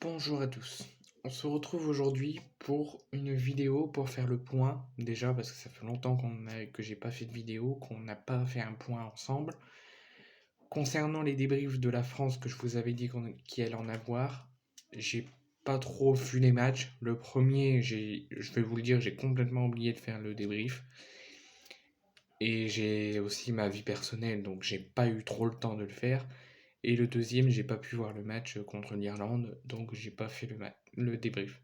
Bonjour à tous. On se retrouve aujourd'hui pour une vidéo pour faire le point. Déjà parce que ça fait longtemps que j'ai pas fait de vidéo, qu'on n'a pas fait un point ensemble. Concernant les débriefs de la France que je vous avais dit qu'il allait en avoir, j'ai pas trop vu les matchs. Le premier, je vais vous le dire, j'ai complètement oublié de faire le débrief. Et j'ai aussi ma vie personnelle, donc j'ai pas eu trop le temps de le faire. Et le deuxième, j'ai pas pu voir le match contre l'Irlande, donc j'ai pas fait le débrief.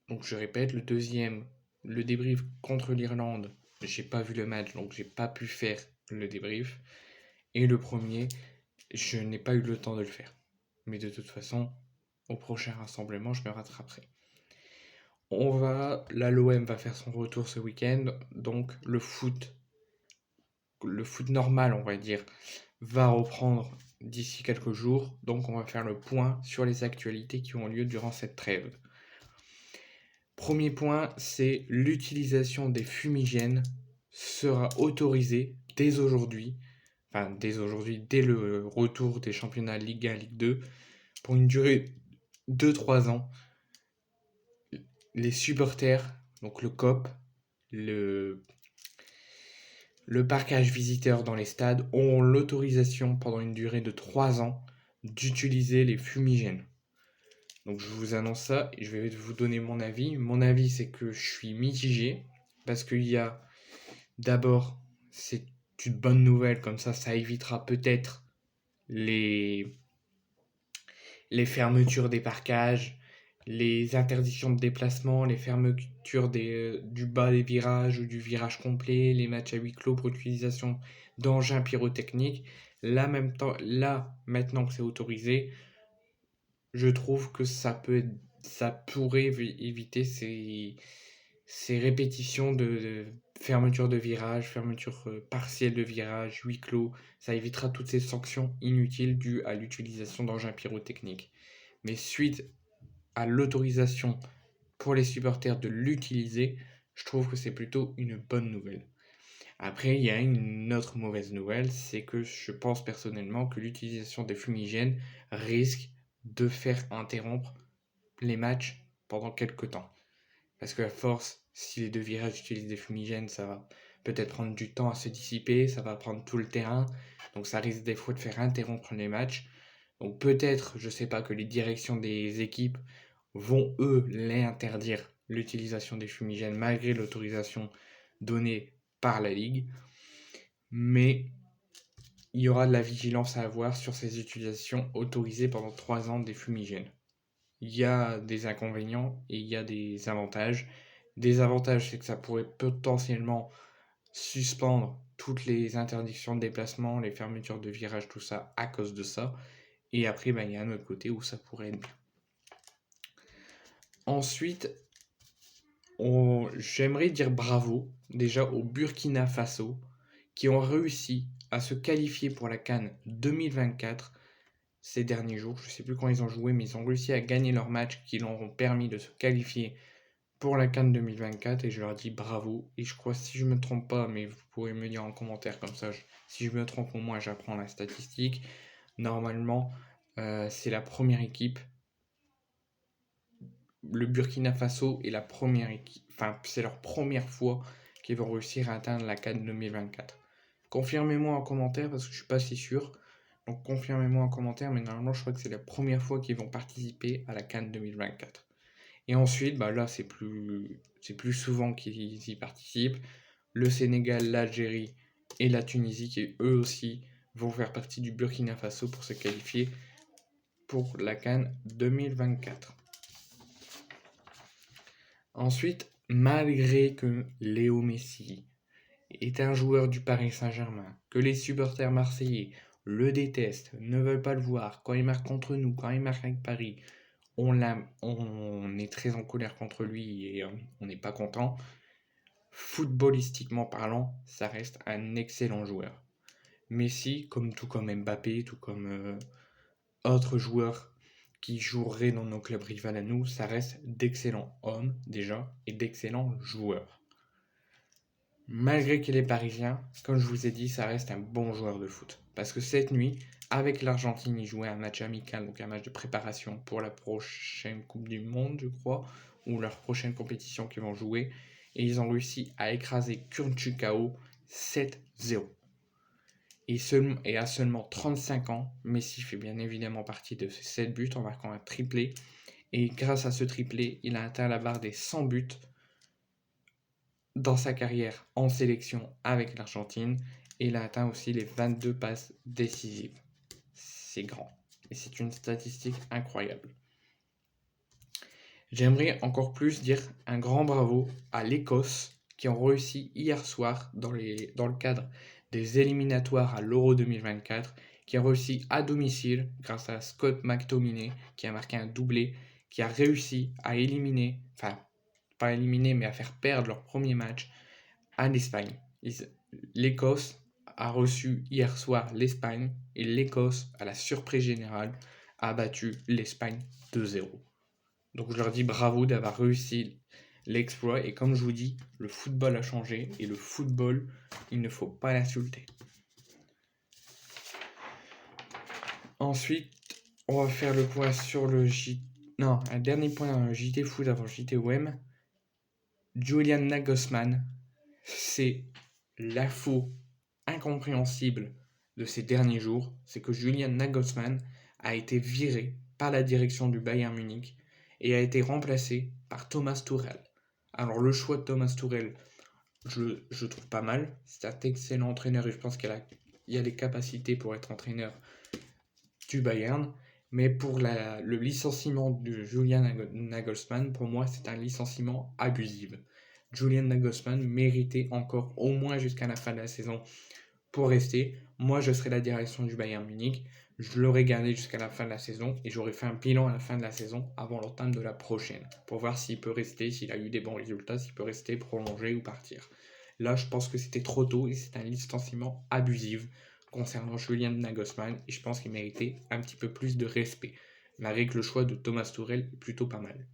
Donc je répète, le deuxième, le débrief contre l'Irlande, j'ai pas vu le match, donc j'ai pas pu faire le débrief. Et le premier, je n'ai pas eu le temps de le faire. Mais de toute façon, au prochain rassemblement, je me rattraperai. L'OM va faire son retour ce week-end, donc le foot normal, on va dire, va reprendre d'ici quelques jours. Donc on va faire le point sur les actualités qui ont lieu durant cette trêve. Premier point, c'est l'utilisation des fumigènes sera autorisée dès aujourd'hui, dès le retour des championnats Ligue 1, Ligue 2, pour une durée de 3 ans. Les supporters, donc le COP, le, le parquage visiteur dans les stades, auront l'autorisation pendant une durée de 3 ans d'utiliser les fumigènes. Donc je vous annonce ça et je vais vous donner mon avis. Mon avis, c'est que je suis mitigé parce qu'il y a d'abord, c'est une bonne nouvelle, comme ça évitera peut-être les, les fermetures des parcages, les interdictions de déplacement, les fermetures du bas des virages ou du virage complet, les matchs à huis clos pour utilisation d'engins pyrotechniques. Là, maintenant que c'est autorisé, je trouve que ça pourrait éviter ces répétitions de fermeture de virage, fermeture partielle de virage, huis clos. Ça évitera toutes ces sanctions inutiles dues à l'utilisation d'engins pyrotechniques. Mais suite à l'autorisation pour les supporters de l'utiliser, je trouve que c'est plutôt une bonne nouvelle. Après, il y a une autre mauvaise nouvelle, c'est que je pense personnellement que l'utilisation des fumigènes risque de faire interrompre les matchs pendant quelques temps. Parce qu'à force, si les deux virages utilisent des fumigènes, ça va peut-être prendre du temps à se dissiper, ça va prendre tout le terrain, donc ça risque des fois de faire interrompre les matchs. Donc peut-être, je sais pas, que les directions des équipes vont eux les interdire l'utilisation des fumigènes malgré l'autorisation donnée par la Ligue. Mais il y aura de la vigilance à avoir sur ces utilisations autorisées pendant 3 ans des fumigènes. Il y a des inconvénients et il y a des avantages. Des avantages, c'est que ça pourrait potentiellement suspendre toutes les interdictions de déplacement, les fermetures de virages, tout ça, à cause de ça. Et après, il y a un autre côté où ça pourrait être bien. Ensuite, j'aimerais dire bravo déjà au Burkina Faso qui ont réussi à se qualifier pour la CAN 2024 ces derniers jours. Je ne sais plus quand ils ont joué, mais ils ont réussi à gagner leur match qui leur ont permis de se qualifier pour la CAN 2024 et je leur dis bravo. Et je crois, si je me trompe pas, mais vous pourrez me dire en commentaire comme ça, si je me trompe au moins j'apprends la statistique. Normalement, c'est la première équipe. Le Burkina Faso est la première équipe, enfin c'est leur première fois qu'ils vont réussir à atteindre la CAN 2024. Confirmez-moi en commentaire parce que je suis pas si sûr. Donc confirmez-moi en commentaire, mais normalement je crois que c'est la première fois qu'ils vont participer à la CAN 2024. Et ensuite, là c'est plus souvent qu'ils y participent. Le Sénégal, l'Algérie et la Tunisie qui eux aussi vont faire partie du Burkina Faso pour se qualifier pour la CAN 2024. Ensuite, malgré que Léo Messi est un joueur du Paris Saint-Germain, que les supporters marseillais le détestent, ne veulent pas le voir, quand il marque contre nous, quand il marque avec Paris, on est très en colère contre lui et on n'est pas content. Footballistiquement parlant, ça reste un excellent joueur. Messi, tout comme Mbappé, tout comme autres joueurs qui joueraient dans nos clubs rivales à nous, ça reste d'excellents hommes déjà et d'excellents joueurs. Malgré qu'il est parisien, comme je vous ai dit, ça reste un bon joueur de foot. Parce que cette nuit, Avec l'Argentine, ils jouaient un match amical, donc un match de préparation pour la prochaine Coupe du Monde, je crois, ou leur prochaine compétition qu'ils vont jouer. Et ils ont réussi à écraser Curacao 7-0. Et à seulement 35 ans, Messi fait bien évidemment partie de ces 7 buts en marquant un triplé. Et grâce à ce triplé, il a atteint la barre des 100 buts dans sa carrière en sélection avec l'Argentine. Et il a atteint aussi les 22 passes décisives. C'est grand. Et c'est une statistique incroyable. J'aimerais encore plus dire un grand bravo à l'Écosse qui ont réussi hier soir dans le cadre des éliminatoires à l'Euro 2024, qui ont réussi à domicile grâce à Scott McTominay qui a marqué un doublé, qui a réussi à éliminer, enfin pas éliminer mais à faire perdre leur premier match à l'Espagne. L'Écosse a reçu hier soir l'Espagne et l'Écosse, à la surprise générale, a battu l'Espagne 2-0. Donc je leur dis bravo d'avoir réussi l'exploit. Et comme je vous dis, le football a changé. Et le football, il ne faut pas l'insulter. Ensuite, on va faire le point sur le Non, un dernier point JT Foot avant JT OM. Julian Nagelsmann, c'est l'info incompréhensible de ces derniers jours. C'est que Julian Nagelsmann a été viré par la direction du Bayern Munich et a été remplacé par Thomas Tuchel. Alors le choix de Thomas Tuchel, je trouve pas mal. C'est un excellent entraîneur et je pense qu'il a les capacités pour être entraîneur du Bayern. Mais pour le licenciement de Julian Nagelsmann, pour moi, c'est un licenciement abusif. Julian Nagelsmann méritait encore au moins jusqu'à la fin de la saison pour rester. Moi, je serais la direction du Bayern Munich. Je l'aurais gardé jusqu'à la fin de la saison et j'aurais fait un bilan à la fin de la saison avant l'entame de la prochaine pour voir s'il peut rester, s'il a eu des bons résultats, s'il peut rester, prolonger ou partir. Là, je pense que c'était trop tôt et c'est un licenciement abusif concernant Julian Nagelsmann et je pense qu'il méritait un petit peu plus de respect, malgré que le choix de Thomas Tuchel est plutôt pas mal.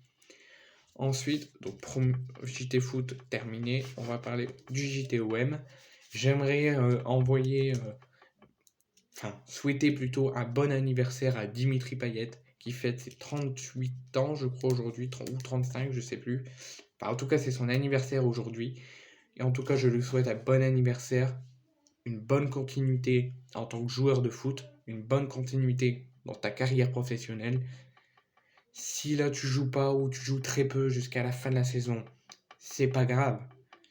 Ensuite, donc JT Foot terminé, on va parler du JTOM. J'aimerais souhaiter plutôt un bon anniversaire à Dimitri Payet qui fête ses 38 ans, je crois aujourd'hui, ou 35, je sais plus. Enfin, en tout cas, c'est son anniversaire aujourd'hui. Et en tout cas, je lui souhaite un bon anniversaire, une bonne continuité en tant que joueur de foot, une bonne continuité dans ta carrière professionnelle. Si là tu joues pas ou tu joues très peu jusqu'à la fin de la saison, c'est pas grave.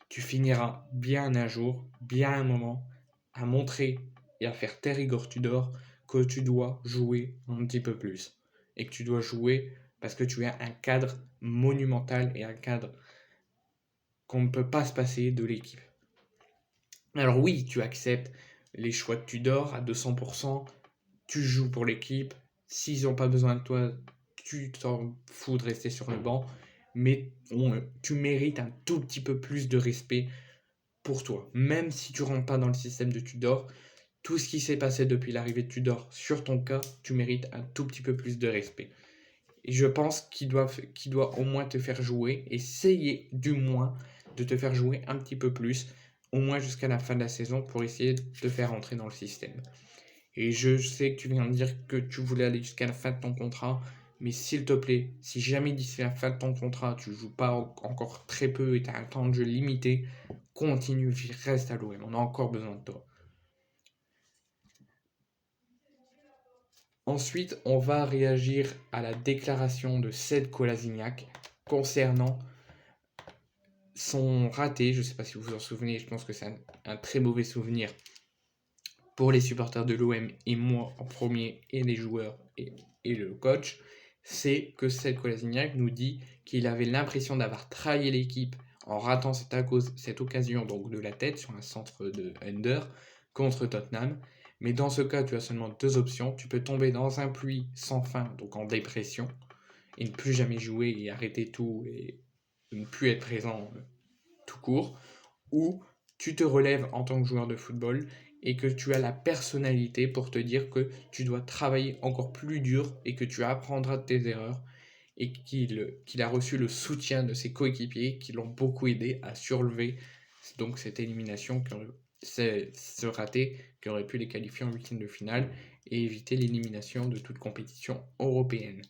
Tu finiras bien un jour, bien un moment, à montrer et à faire taire Igor Tudor que tu dois jouer un petit peu plus. Et que tu dois jouer parce que tu as un cadre monumental et un cadre qu'on ne peut pas se passer de l'équipe. Alors oui, tu acceptes les choix de Tudor à 200%, tu joues pour l'équipe, s'ils n'ont pas besoin de toi, tu t'en fous de rester sur le banc, mais tu mérites un tout petit peu plus de respect pour toi. Même si tu rentres pas dans le système de Tudor, tout ce qui s'est passé depuis l'arrivée de Tudor sur ton cas, tu mérites un tout petit peu plus de respect. Et je pense qu'il doit au moins te faire jouer, essayer du moins de te faire jouer un petit peu plus, au moins jusqu'à la fin de la saison, pour essayer de te faire entrer dans le système. Et je sais que tu viens de dire que tu voulais aller jusqu'à la fin de ton contrat, mais s'il te plaît, si jamais d'ici la fin de ton contrat, tu joues pas encore très peu et tu as un temps de jeu limité, continue, reste à l'OM, on a encore besoin de toi. Ensuite, on va réagir à la déclaration de Sead Kolasinac concernant son raté. Je ne sais pas si vous vous en souvenez, je pense que c'est un très mauvais souvenir pour les supporters de l'OM et moi en premier, et les joueurs et le coach. C'est que Sead Kolasinac nous dit qu'il avait l'impression d'avoir trahi l'équipe en ratant cette occasion donc de la tête sur un centre de Under contre Tottenham. Mais dans ce cas, tu as seulement deux options. Tu peux tomber dans un puits sans fin, donc en dépression, et ne plus jamais jouer et arrêter tout et ne plus être présent tout court. Ou tu te relèves en tant que joueur de football et que tu as la personnalité pour te dire que tu dois travailler encore plus dur et que tu apprendras de tes erreurs et qu'il a reçu le soutien de ses coéquipiers qui l'ont beaucoup aidé à surlever donc cette élimination, ce raté qui aurait pu les qualifier en huitième de finale. et éviter l'élimination de toute compétition européenne.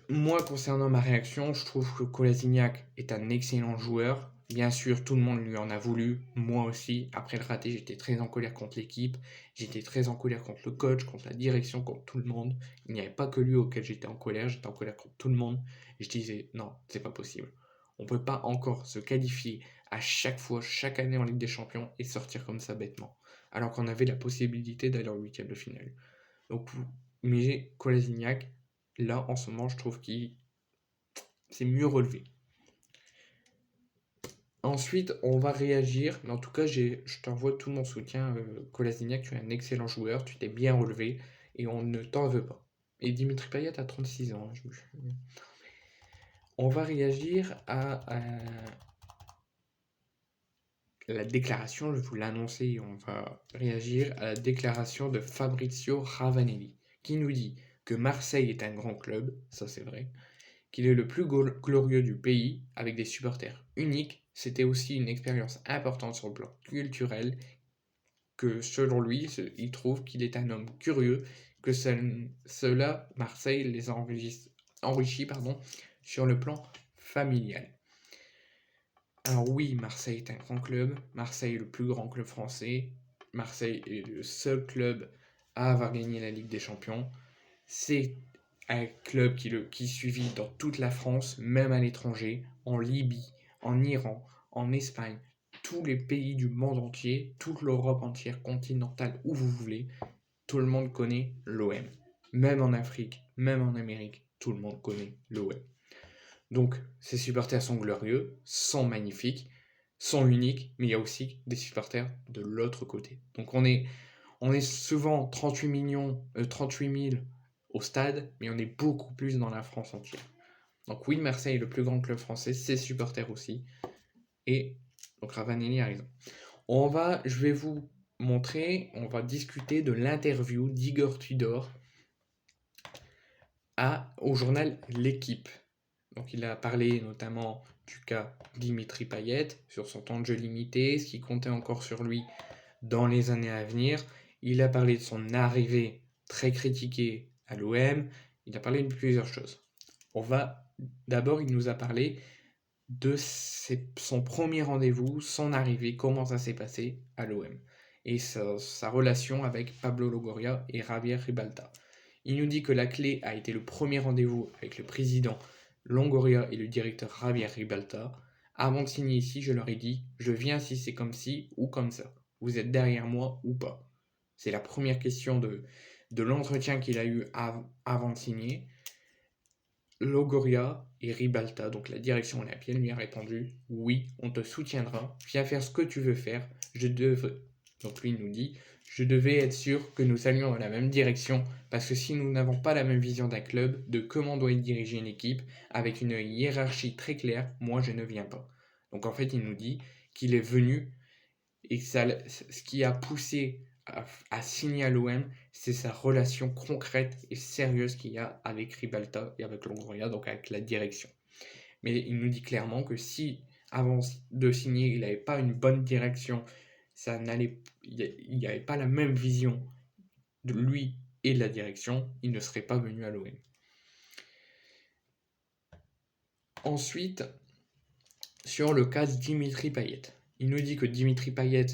Moi, concernant ma réaction, je trouve que Kolasinac est un excellent joueur. Bien sûr, tout le monde lui en a voulu, moi aussi. Après le raté, j'étais très en colère contre l'équipe, j'étais très en colère contre le coach, contre la direction, contre tout le monde. Il n'y avait pas que lui auquel j'étais en colère contre tout le monde. Et je disais, non, c'est pas possible. On peut pas encore se qualifier à chaque fois, chaque année en Ligue des Champions et sortir comme ça bêtement. Alors qu'on avait la possibilité d'aller en huitième de finale. Donc, mais Kolasinac, là, en ce moment, je trouve qu'il s'est mieux relevé. Ensuite, on va réagir. Mais en tout cas, je t'envoie tout mon soutien. Kolasinac, tu es un excellent joueur. Tu t'es bien relevé. Et on ne t'en veut pas. Et Dimitri Payet a 36 ans. On va réagir à la déclaration. Je vais vous l'annoncer. On va réagir à la déclaration de Fabrizio Ravanelli. Qui nous dit que Marseille est un grand club. Ça, c'est vrai. Qu'il est le plus glorieux du pays, avec des supporters uniques. C'était aussi une expérience importante sur le plan culturel, que selon lui, il trouve qu'il est un homme curieux, que cela, Marseille, les a enrichis sur le plan familial. Alors oui, Marseille est un grand club, Marseille est le plus grand club français, Marseille est le seul club à avoir gagné la Ligue des Champions. C'est un club qui est suivi dans toute la France, même à l'étranger, en Libye, en Iran, en Espagne, tous les pays du monde entier, toute l'Europe entière, continentale, où vous voulez, tout le monde connaît l'OM. Même en Afrique, même en Amérique, tout le monde connaît l'OM. Donc, ces supporters sont glorieux, sont magnifiques, sont uniques, mais il y a aussi des supporters de l'autre côté. Donc, on est souvent 38 000 au stade, mais on est beaucoup plus dans la France entière. Donc oui, Marseille est le plus grand club français, ses supporters aussi. Et donc Ravanelli a raison. Je vais vous montrer, on va discuter de l'interview d'Igor Tudor au journal L'Équipe. Donc il a parlé notamment du cas Dimitri Payet, sur son temps de jeu limité, ce qui comptait encore sur lui dans les années à venir. Il a parlé de son arrivée très critiquée à l'OM. Il a parlé de plusieurs choses. D'abord, il nous a parlé de son premier rendez-vous, son arrivée, comment ça s'est passé à l'OM. Et sa relation avec Pablo Longoria et Javier Ribalta. Il nous dit que la clé a été le premier rendez-vous avec le président Longoria et le directeur Javier Ribalta. Avant de signer ici, je leur ai dit, je viens si c'est comme ci ou comme ça. Vous êtes derrière moi ou pas? C'est la première question de l'entretien qu'il a eu avant de signer. Longoria et Ribalta, donc la direction olympienne, lui a répondu « Oui, on te soutiendra, viens faire ce que tu veux faire, donc lui nous dit « Je devais être sûr que nous allions dans la même direction, parce que si nous n'avons pas la même vision d'un club, de comment doit être dirigée une équipe, avec une hiérarchie très claire, moi je ne viens pas. » Donc en fait, il nous dit qu'il est venu, et que ce qui a poussé à signer à l'OM, c'est sa relation concrète et sérieuse qu'il y a avec Ribalta et avec Longoria, donc avec la direction. Mais il nous dit clairement que si, avant de signer, il n'avait pas une bonne direction, il n'y avait pas la même vision de lui et de la direction, il ne serait pas venu à l'OM. Ensuite, sur le cas de Dimitri Payet. Il nous dit que Dimitri Payet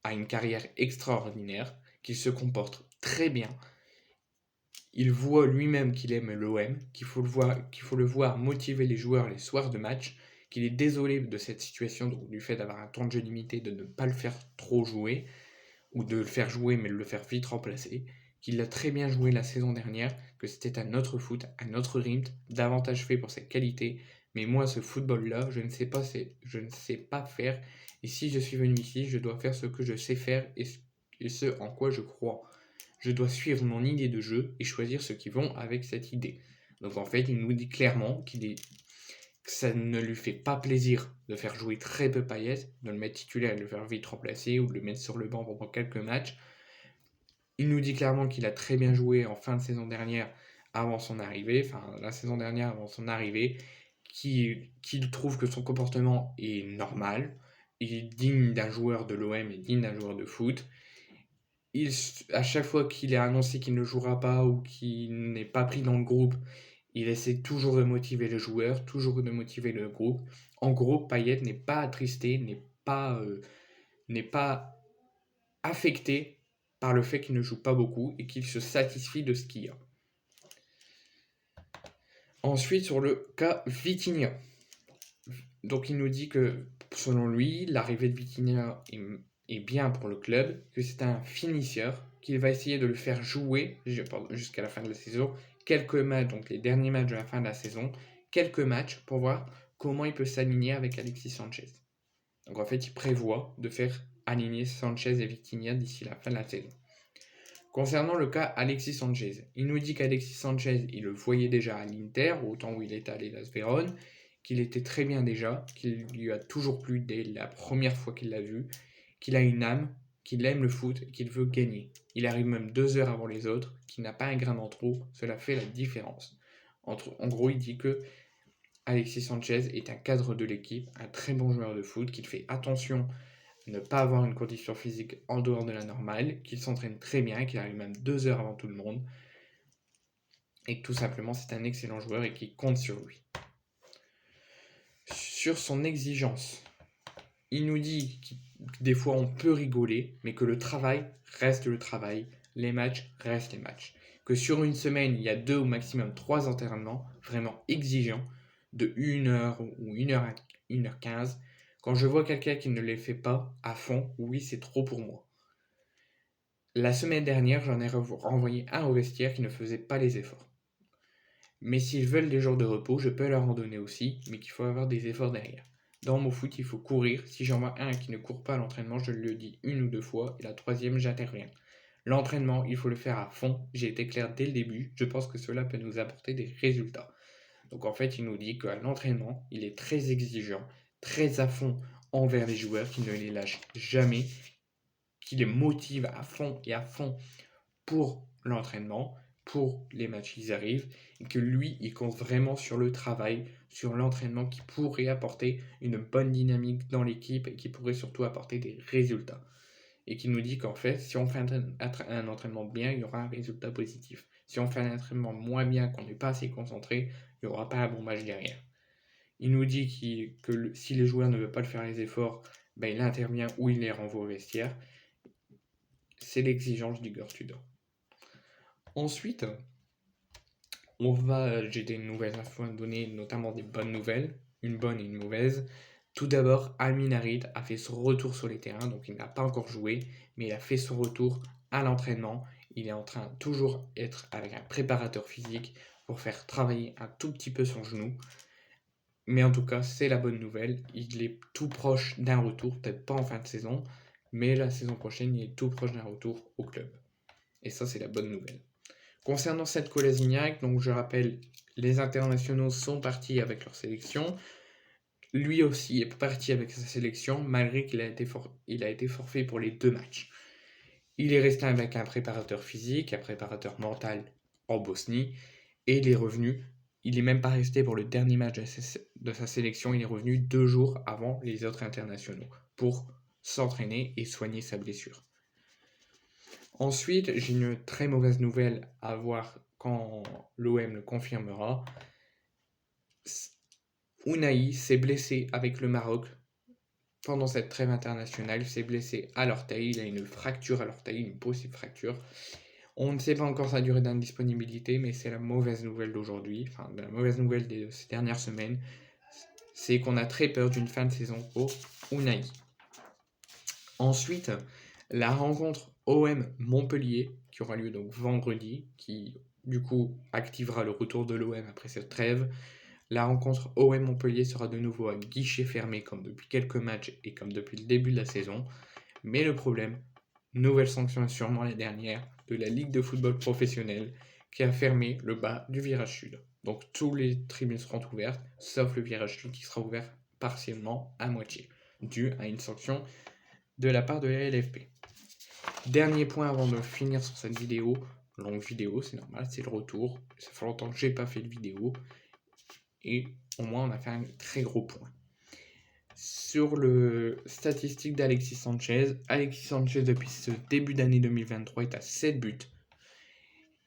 a une carrière extraordinaire, qu'il se comporte très bien. Il voit lui-même qu'il aime l'OM, qu'il faut le voir motiver les joueurs les soirs de match, qu'il est désolé de cette situation, du fait d'avoir un temps de jeu limité, de ne pas le faire trop jouer, ou de le faire jouer mais de le faire vite remplacer, qu'il a très bien joué la saison dernière, que c'était un autre foot, un autre rythme, davantage fait pour ses qualités, mais moi ce football-là, je ne sais pas faire, et si je suis venu ici, je dois faire ce que je sais faire et ce en quoi je crois. Je dois suivre mon idée de jeu et choisir ceux qui vont avec cette idée. Donc en fait, il nous dit clairement que ça ne lui fait pas plaisir de faire jouer très peu Payet, de le mettre titulaire et de le faire vite remplacer ou de le mettre sur le banc pendant quelques matchs. Il nous dit clairement qu'il a très bien joué en fin de saison dernière avant son arrivée, qu'il trouve que son comportement est normal, il est digne d'un joueur de l'OM et digne d'un joueur de foot. À chaque fois qu'il est annoncé qu'il ne jouera pas ou qu'il n'est pas pris dans le groupe, il essaie toujours de motiver les joueurs, toujours de motiver le groupe. En gros, Payet n'est pas attristé, n'est pas affecté par le fait qu'il ne joue pas beaucoup et qu'il se satisfie de ce qu'il y a. Ensuite, sur le cas Vitinha. Donc, il nous dit que, selon lui, l'arrivée de Vitinha est bien pour le club, que c'est un finisseur, qu'il va essayer de le faire jouer jusqu'à la fin de la saison, quelques matchs, donc les derniers matchs de la fin de la saison, quelques matchs pour voir comment il peut s'aligner avec Alexis Sanchez. Donc en fait, il prévoit de faire aligner Sanchez et Vitinha d'ici la fin de la saison. Concernant le cas Alexis Sanchez, il nous dit qu'Alexis Sanchez, il le voyait déjà à l'Inter, au temps où il était à l'Hellas Vérone, qu'il était très bien déjà, qu'il lui a toujours plu dès la première fois qu'il l'a vu, qu'il a une âme, qu'il aime le foot et qu'il veut gagner. Il arrive même 2 heures avant les autres, qu'il n'a pas un grain d'en trop, cela fait la différence. En gros, il dit que Alexis Sanchez est un cadre de l'équipe, un très bon joueur de foot, qu'il fait attention à ne pas avoir une condition physique en dehors de la normale, qu'il s'entraîne très bien, qu'il arrive même 2 heures avant tout le monde, et que tout simplement c'est un excellent joueur et qu'il compte sur lui. Sur son exigence, il nous dit que des fois on peut rigoler, mais que le travail reste le travail, les matchs restent les matchs. Que sur une semaine, il y a 2 ou maximum 3 entraînements vraiment exigeants, de 1 heure ou 1h15. Quand je vois quelqu'un qui ne les fait pas à fond, oui, c'est trop pour moi. La semaine dernière, j'en ai renvoyé un au vestiaire qui ne faisait pas les efforts. Mais s'ils veulent des jours de repos, je peux leur en donner aussi, mais qu'il faut avoir des efforts derrière. Dans mon foot, il faut courir. Si j'en vois un qui ne court pas à l'entraînement, je le dis 1 ou 2 fois, et la troisième, j'interviens. L'entraînement, il faut le faire à fond. J'ai été clair dès le début. Je pense que cela peut nous apporter des résultats. Donc en fait, il nous dit qu'à l'entraînement, il est très exigeant, très à fond envers les joueurs, qu'il ne les lâche jamais, qu'il les motive à fond et à fond pour l'entraînement, pour les matchs qui arrivent, et que lui, il compte vraiment sur le travail, sur l'entraînement qui pourrait apporter une bonne dynamique dans l'équipe et qui pourrait surtout apporter des résultats. Et qui nous dit qu'en fait, si on fait un entraînement bien, il y aura un résultat positif. Si on fait un entraînement moins bien, qu'on n'est pas assez concentré, il n'y aura pas un bon match derrière. Il nous dit que si les joueurs ne veulent pas faire les efforts, ben il intervient ou il les renvoie au vestiaire. C'est l'exigence du Igor Tudor. Ensuite, j'ai des nouvelles infos à donner, notamment des bonnes nouvelles, une bonne et une mauvaise. Tout d'abord, Amin Harit a fait son retour sur les terrains, donc il n'a pas encore joué, mais il a fait son retour à l'entraînement. Il est en train de toujours être avec un préparateur physique pour faire travailler un tout petit peu son genou. Mais en tout cas, c'est la bonne nouvelle. Il est tout proche d'un retour, peut-être pas en fin de saison, mais la saison prochaine, il est tout proche d'un retour au club. Et ça, c'est la bonne nouvelle. Concernant cette Kolasinac, donc je rappelle, les internationaux sont partis avec leur sélection. Lui aussi est parti avec sa sélection, malgré qu'il a été forfait pour les 2 matchs. Il est resté avec un préparateur physique, un préparateur mental en Bosnie, et il est revenu. Il n'est même pas resté pour le dernier match de sa sélection, il est revenu 2 jours avant les autres internationaux pour s'entraîner et soigner sa blessure. Ensuite, j'ai une très mauvaise nouvelle à voir quand l'OM le confirmera. Unai s'est blessé avec le Maroc pendant cette trêve internationale. Il s'est blessé à l'orteil, il a une fracture à l'orteil, une possible fracture. On ne sait pas encore sa durée d'indisponibilité, mais c'est la mauvaise nouvelle d'aujourd'hui, enfin la mauvaise nouvelle de ces dernières semaines, c'est qu'on a très peur d'une fin de saison pour Unai. Ensuite, la rencontre OM Montpellier, qui aura lieu donc vendredi, qui du coup activera le retour de l'OM après cette trêve. La rencontre OM Montpellier sera de nouveau à guichet fermé comme depuis quelques matchs et comme depuis le début de la saison. Mais le problème, nouvelle sanction et sûrement la dernière, de la Ligue de football professionnel qui a fermé le bas du virage sud. Donc tous les tribunes seront ouvertes, sauf le virage sud qui sera ouvert partiellement à moitié, dû à une sanction de la part de la LFP. Dernier point avant de finir sur cette vidéo, longue vidéo, c'est normal, c'est le retour. Ça fait longtemps que j'ai pas fait de vidéo. Et au moins on a fait un très gros point. Sur le statistique d'Alexis Sanchez, depuis ce début d'année 2023 est à 7 buts.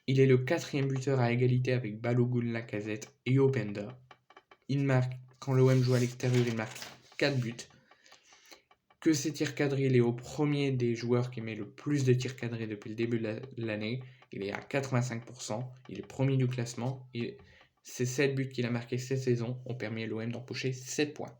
Il est le 4e buteur à égalité avec Balogun, Lacazette et Openda. Il marque, quand l'OM joue à l'extérieur, il marque 4 buts. Que ses tirs cadrés, il est au premier des joueurs qui met le plus de tirs cadrés depuis le début de l'année. Il est à 85%, il est premier du classement. Ces 7 buts qu'il a marqués cette saison ont permis à l'OM d'empocher 7 points.